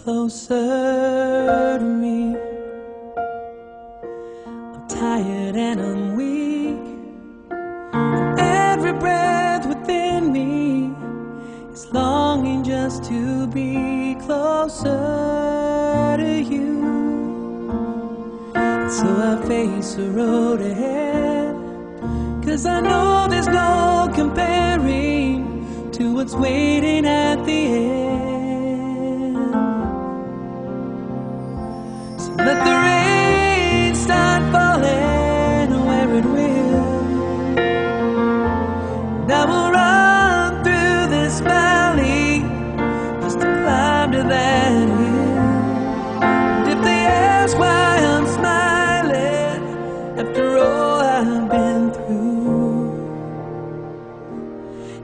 closer to me. I'm tired and I'm weak. Every breath within me is longing just to be closer to you. And so I face the road ahead, 'cause I know there's no comparing to what's waiting at the end. So let the rain start falling where it will, and I will run through this valley just to climb to that hill. And if they ask why I'm smiling after all I've been through,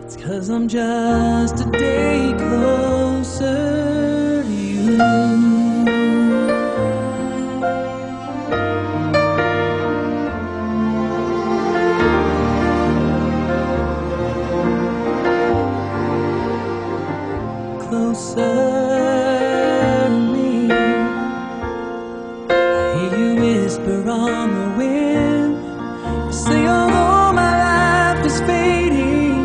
it's 'cause I'm just a day closer to you. Closer to me. I hear you whisper on the wind. You say although my life is fading,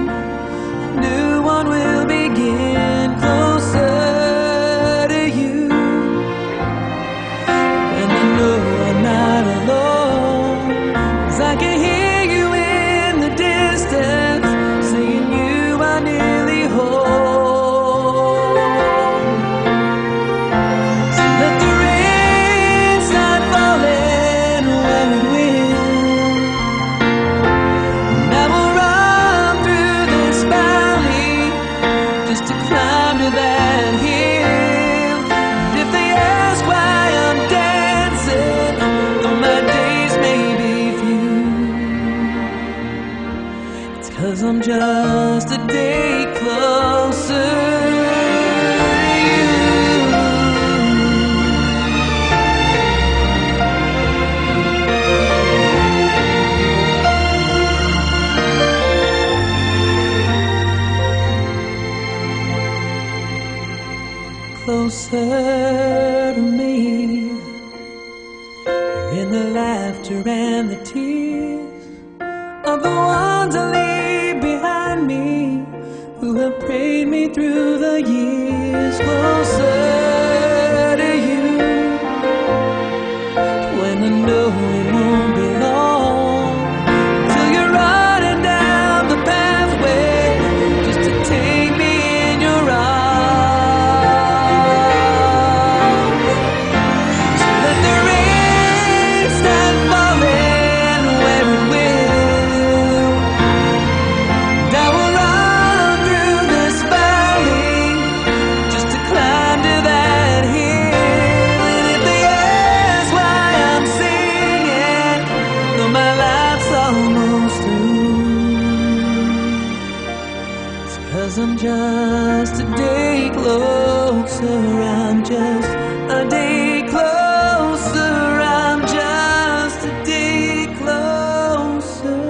a new one will begin. Closer to you. And I know I'm not alone, 'cause I can hear you in the distance, saying you are nearly home. Cause I'm just a day closer to you. Closer to me. You're in the laughter and the tears of the ones I leave behind me, who have prayed me through the years. Closer to you, when I know it won't be long till you're running down the pathway just to take me in your arms. So let the rain start falling where it will, and I will run through this valley just to climb to that hill. And if they ask why I'm singing, though my life's almost through, it's 'cause I'm just a day closer. I'm just a day closer. I'm just a day closer.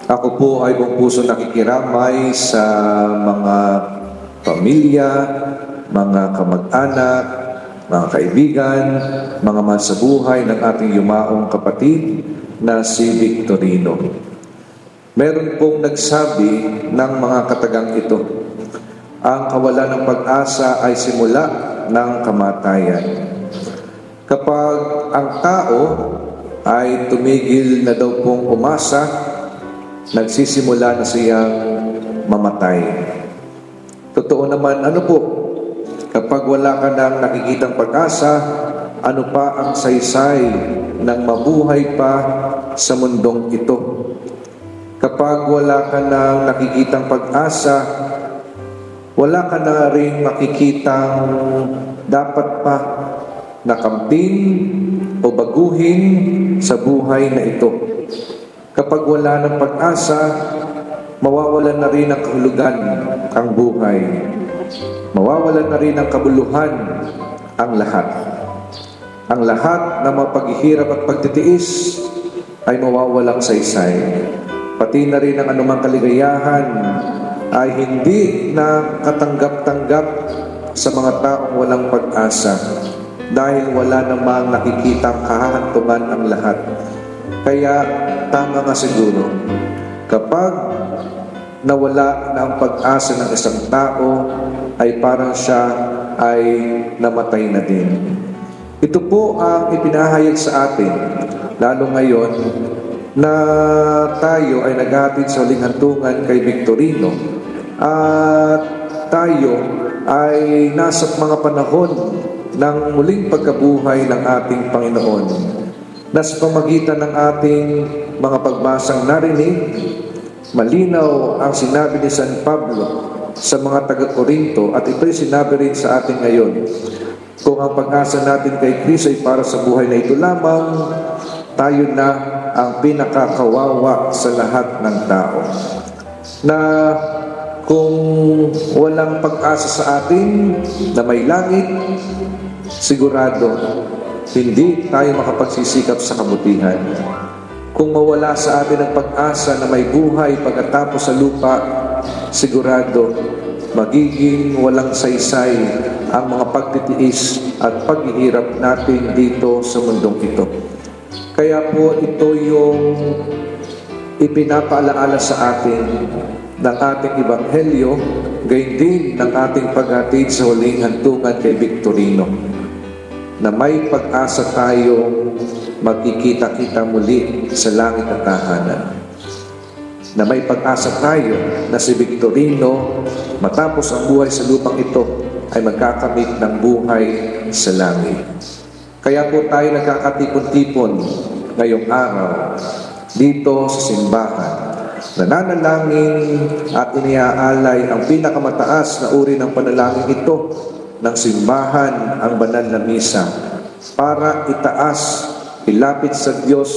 Ako po ay buong puso nakikiramay sa mga pamilya, mga kamag-anak, mga kaibigan, mga mahal sa buhay ng ating yumaong kapatid na si Victorino. Meron pong nagsabi ng mga katagang ito, ang kawalan ng pag-asa ay simula ng kamatayan. Kapag ang tao ay tumigil na daw pong umasa, nagsisimula na siyang mamatay. Totoo naman, ano po? Kapag wala ka nang nakikitang pag-asa, ano pa ang saysay ng mabuhay pa sa mundong ito? Kapag wala ka nang nakikitang pag-asa, wala ka na rin makikitang dapat pa nakamping o baguhin sa buhay na ito. Kapag wala ng pag-asa, mawawalan na rin ang kahulugan ang buhay. Mawawalan na rin ang kabuluhan ang lahat. Ang lahat ng mga paghihirap at pagtitiis ay mawawalang saysay. Pati na rin ang anumang kaligayahan ay hindi na katanggap-tanggap sa mga taong walang pag-asa dahil wala namang nakikitang kahahantungan ang lahat. Kaya tama nga siguro, kapag nawala na ang pag-asa ng isang tao, ay parang siya ay namatay na din. Ito po ang ipinahayag sa atin, lalo ngayon na tayo ay naghatid sa huling hantungan kay Victorino at tayo ay nasa mga panahon ng muling pagkabuhay ng ating Panginoon. Nasa pamagitan ng ating mga pagbasang narinig, malinaw ang sinabi ni San Pablo sa mga taga-Korinto at ito'y sinabi rin sa atin ngayon. Kung ang pag-asa natin kay Kristo ay para sa buhay na ito lamang, tayo na ang pinakakawawa sa lahat ng tao. Na kung walang pag-asa sa atin na may langit, sigurado hindi tayo makapagsisikap sa kabutihan. Kung mawala sa atin ang pag-asa na may buhay pagkatapos sa lupa, sigurado magiging walang saysay ang mga pagtitiis at paghihirap natin dito sa mundong ito. Kaya po ito yung ipinapaalaala sa atin ng ating Ebanghelyo, gayon din ng ating paghatid sa huling hantungan kay Victorino, na may pag-asa tayong magkikita-kita muli sa langit at tahanan. Na may pag-asa tayo na si Victorino, matapos ang buhay sa lupang ito, ay magkakamit ng buhay sa langit. Kaya po tayo nagkakatipon-tipon ngayong araw dito sa simbahan, nananalangin at iniaalay ang pinakamataas na uri ng panalangin ito ng simbahan, ang banal na misa, para itaas, ilapit sa Diyos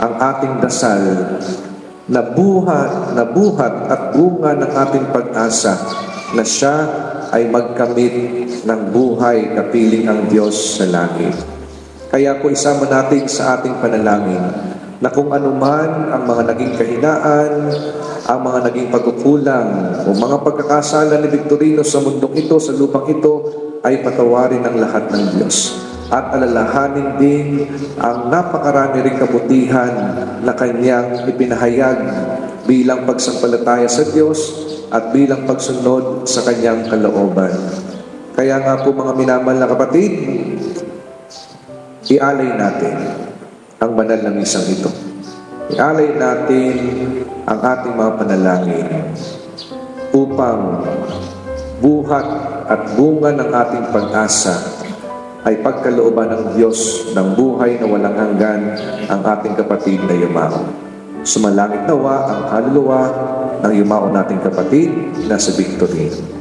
ang ating dasal na buhat at bunga ng ating pag-asa na siya ay magkamit ng buhay kapiling ang Diyos sa langit. Kaya po isama natin sa ating panalangin na kung anuman ang mga naging kahinaan, ang mga naging pagkukulang o mga pagkakasala ni Victorino sa mundong ito, sa lupang ito, ay patawarin ng lahat ng Diyos. At alalahanin din ang napakarami ring kabutihan na kanyang ipinahayag bilang pagsampalataya sa Diyos at bilang pagsunod sa kanyang kalooban. Kaya nga po mga minamahal na kapatid, ialay natin ang banal na misang ito. Ialay natin ang ating mga panalangin upang buhat at bunga ng ating pag-asa ay pagkalooban ng Diyos ng buhay na walang hanggan ang ating kapatid na yumao. Sumalangit nawa ang kaluluwa ng yumao nating kapatid na si Victorino.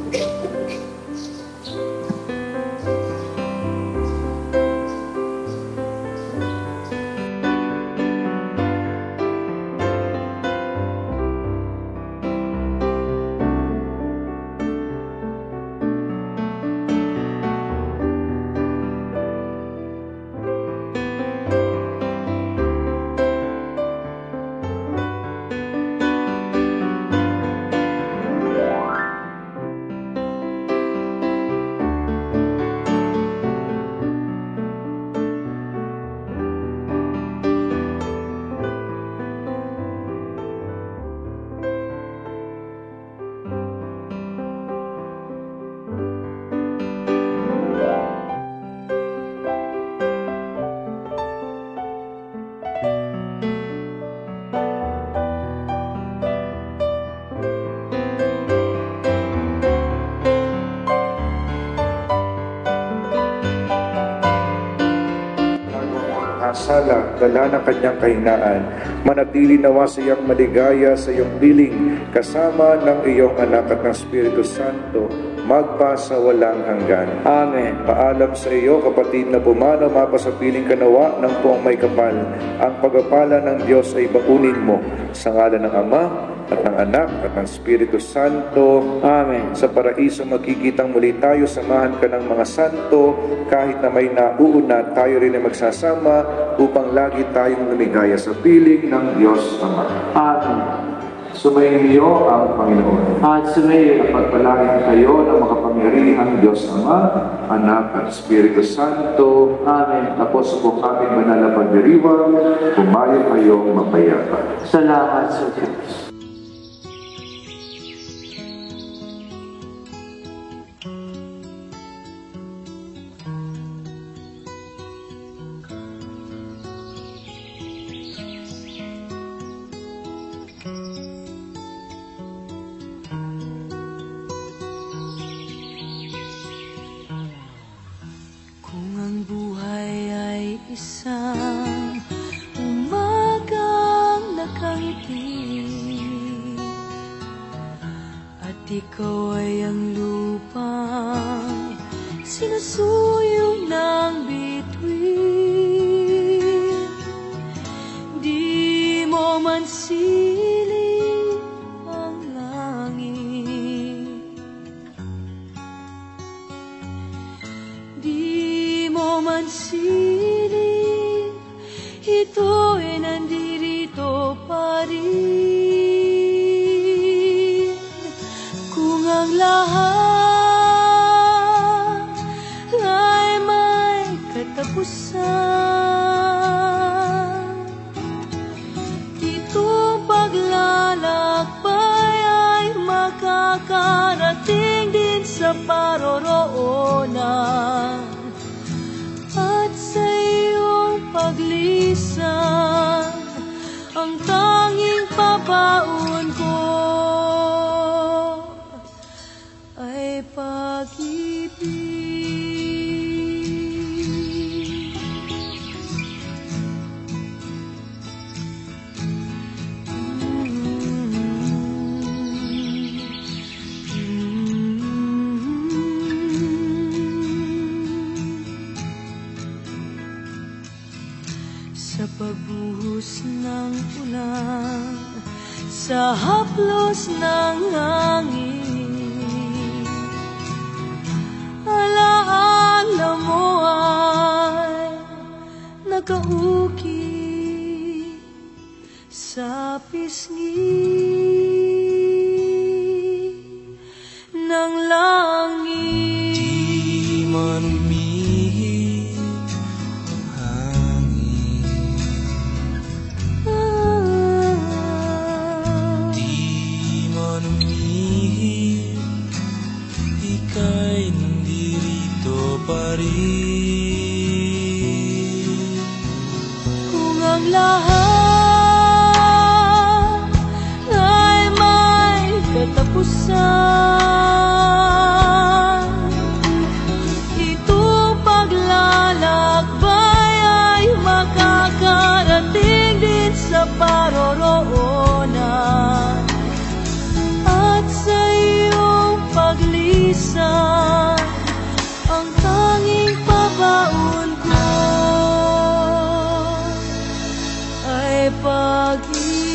masala, dala ng kanyang kahinaan. Manatili nawa siyang maligaya sa iyong piling, kasama ng iyong anak at ng Espiritu Santo, magpa sa walang hanggan. Amen. Paalam sa iyo, kapatid na pumanaw, mapasapiling ka nawa ng tuwang may kapal. Ang pagpapala ng Diyos ay baunin mo sa ngalan ng Ama at ng Anak at ng Espiritu Santo. Amen. Sa paraiso magkikitang muli tayo, samahan ka ng mga santo, kahit na may nauuna, tayo rin ay magsasama upang lagi tayong lumigaya sa piling ng Diyos Ama. Amen. Sumainyo ang Panginoon. At sumayo. Pagpalain kayo ng makapangyarihang Diyos Ama, Anak at Espiritu Santo. Amen. Tapos po kami manala pagdiriwang, pumayo kayong mapayapa. Salamat sa Diyos. Kung ang buhay ay isang umagang nakangiti at ikaw ay ang lupang sinusuyong ng bituin, di mo man siling ang langit, di mo man siling, ito ay nandirito pa rin. Kung ang lahat ay may katapusan, itong paglalakbay ay makakarating din sa paroroonan. At sa iyong paglisan, ang tanging papaon ko ay pag-ibig. Sa pagbuhos ng ulan, sa haplos ng hangin, alaala mo ay nakaukit sa pisngi ng langit. Di man umihip ang hangin, di man umihip, ika'y nandirito pa rin. Kung ang lahat ay may katapusan, itong paglalakbay ay makakarating din sa paroroonan. At sa iyong paglisan, ang tanging pabaon ko ay pag-ibig.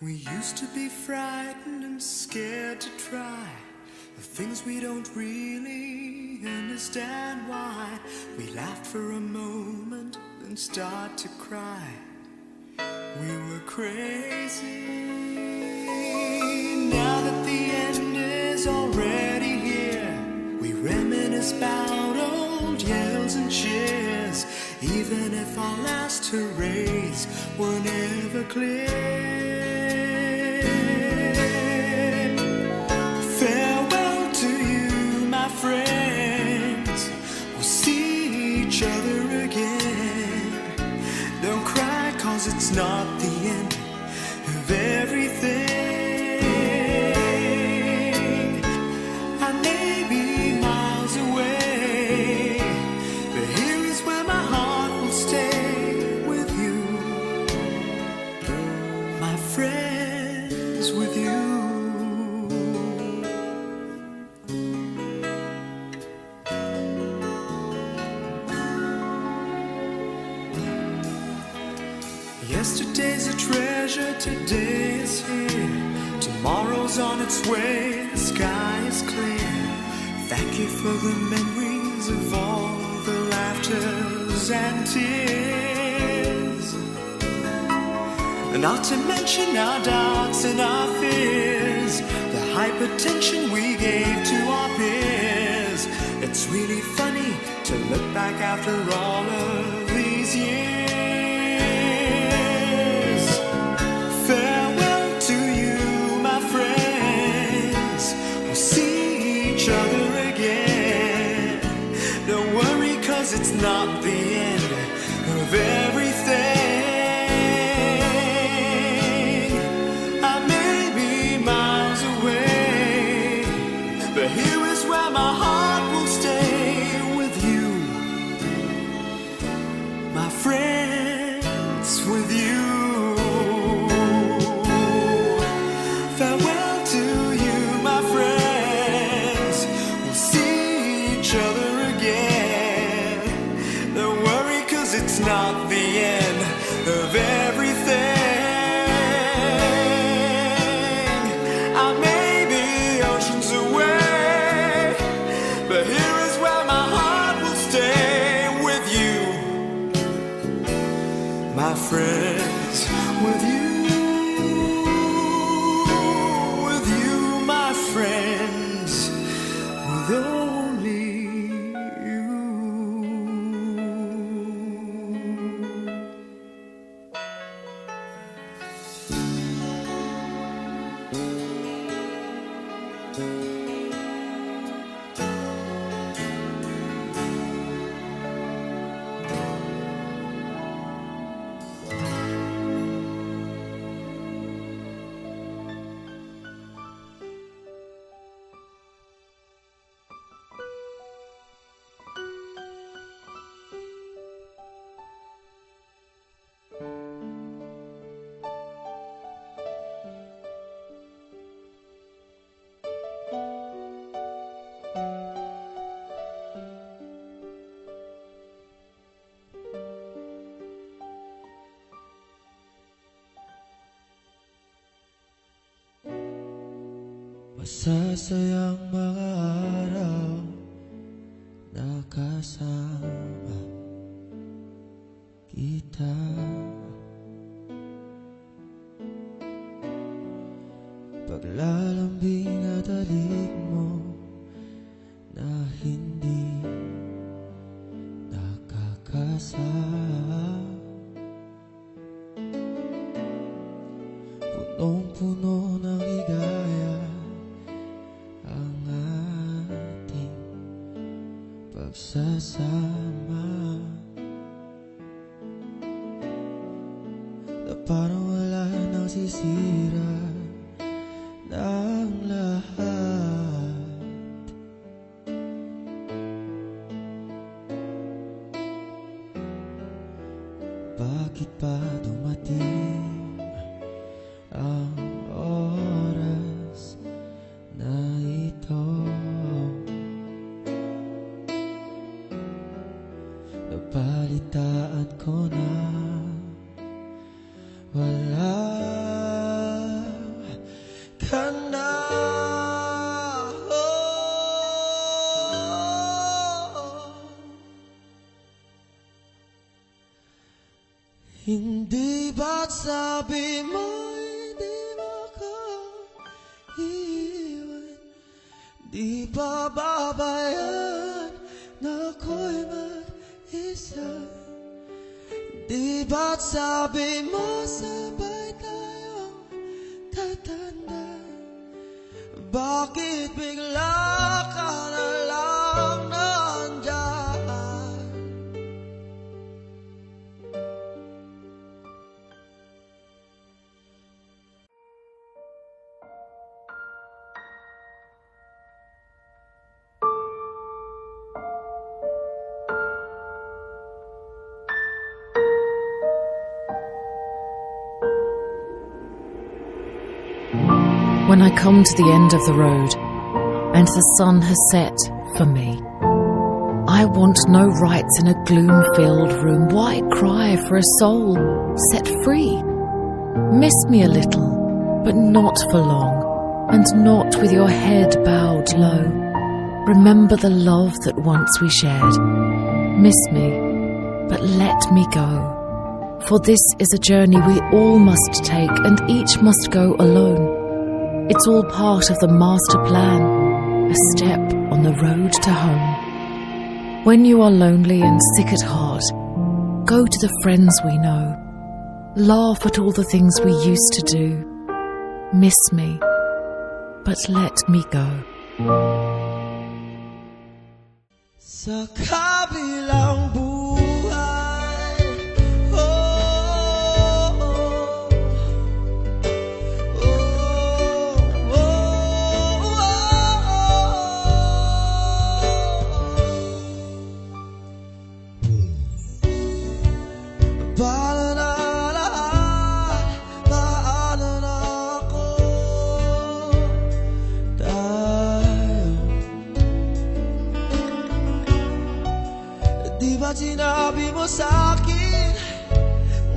We used to be frightened and scared to try the things we don't really understand why. We laughed for a moment and start to cry. We were crazy. Now that the end is already here, we reminisce about old yells and cheers, even if our last hurrays were never clear. Farewell to you, my friends. We'll see each other again. Don't cry, 'cause it's not the end of everything. I may be miles away, but here is where my heart will stay with you, my friends, with you. Yesterday's a treasure, today is here. Tomorrow's on its way, the sky is clear. Thank you for the memories of all the laughters and tears, and not to mention our doubts and our fears, the hypertension we gave to our peers. It's really funny to look back after all of these years. Farewell to you, my friends. We'll see each other again. Don't worry, 'cause it's not the end of everything. I may be miles away, but here is where my heart will stay with you, my friends, with you. Farewell to you, my friends. We'll see each other again. Don't worry, 'cause it's not the end of everything. I may be oceans away, but here is where my heart will stay with you, my friends, with you. Friends, with only you. Masasayang mga araw na kasama kita. Paglalambing at halik mo na hindi nakakasama. Punong-puno ng higaya ang ating pagsasama, na parang wala nang sisira ng lahat. Bakit pa dumating ang oras na ito? Napalitaan ko na wala Hindi ba't sabi mo hindi mo ko iiwan? Di ba babayan na ako'y mag-isa? Di ba't sabi mo sabay tayong tatanda? Bakit bigla ka na lang nandyan? When I come to the end of the road and the sun has set for me, I want no rights in a gloom-filled room. Why cry for a soul set free? Miss me a little, but not for long, and not with your head bowed low. Remember the love that once we shared. Miss me, but let me go. For this is a journey we all must take, and each must go alone. It's all part of the master plan, a step on the road to home. When you are lonely and sick at heart, go to the friends we know. Laugh at all the things we used to do. Miss me, but let me go. Sa kabilang buhay, sinabi mo sa'kin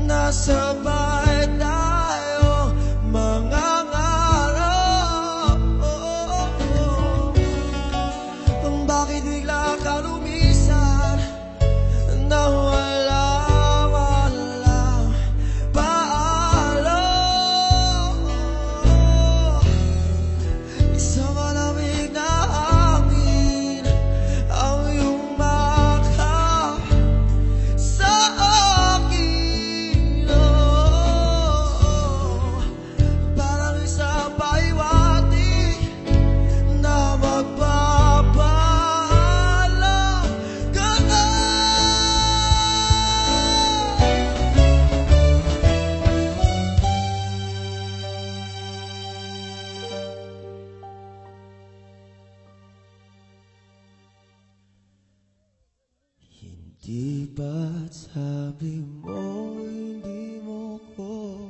na sabay tayo mangangarap. Bakit bigla ka lumisan na walang paalam? Isang malamig na hangin ang iyong di ba't sabi mo hindi mo ko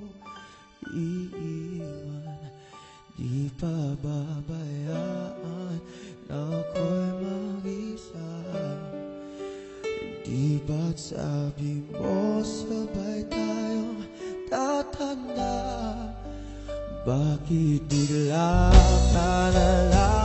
iiwan? Di pa babayaan na ako'y mag-isa? Di ba't sabi mo sabay tayong tatanda? Bakit bigla ka na lang